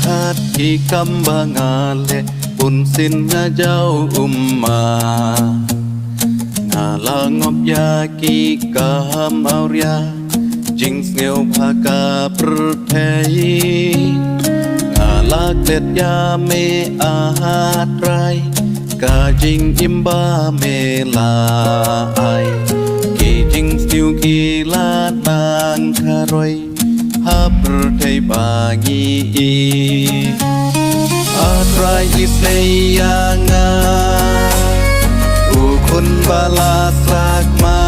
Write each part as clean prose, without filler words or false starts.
ขาดที่กำบางาเลปุ่นสินนาเจ้ามานาลางอบยากีกามเอาเรียจิงเสียวภากาประเทยนาลาเกล็ดยาเมอาหารไรกาจิงอิมบาเมลาไอกีจิงสิวกีลาดางคารอยฮาประเทยบางีอะไรอิสเนยางาอุคุณบาลาสากมา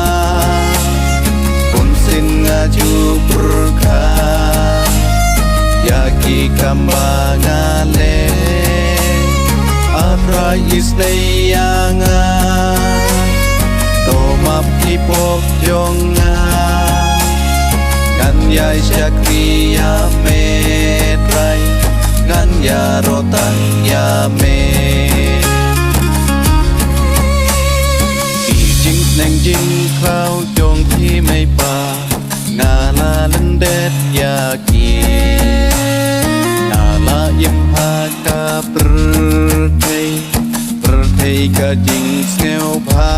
ปุนสินงาจูปรคายากีกัมบางาเลอะไรอิสเนยางาโตมาพิปกยงงากันยายชักริยาเมตไรกันยาโรตังยาเมอีจิงแนงจิงคราวจงที่ไม่ป่างาลาลันเด็ดยากีนาลายิมพากาประเทยกะจิงเสวพา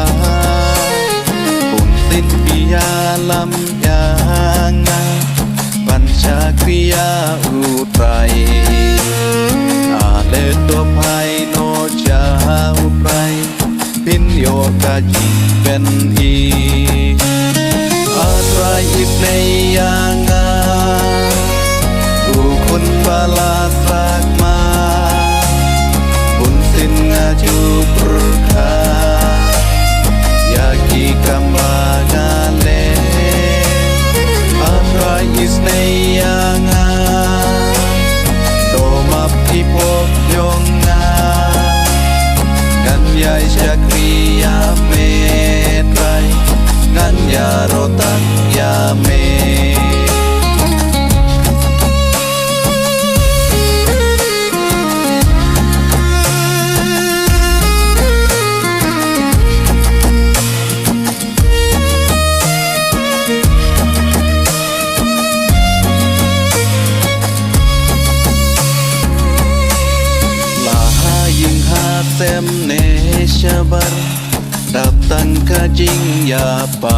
ปุ่นสินปิยาลำยางาปัญชากริยาอุไตรอาเลตัวภายโนจาอุไตรพินโยกาจิงเป็นอีอะไรอิสเนยางาอุคุณบาลาสากมาปุนสินงาจูปรคายากีกัมบางาเลอะไรอิสเนยางาโตมาพิปกยงงากันยายชักริยาเมตไรกันยาโรตังยาเมเซมเนชบาร์ดับตังกาจิงยาปา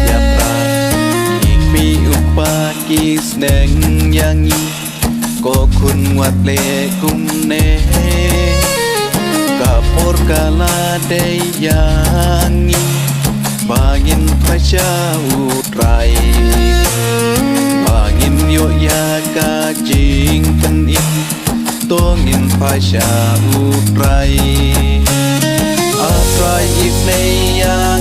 ยาปราอีกมีอุปากีสเนงยังงีก็คุณวัดเลกุมเนกาปอร์กาลาเดยังงีบางินพระเจ้าไตรบางินโยยากาจิงกันอินตัวงินพาชาอุไรอะไรอิสเนยาง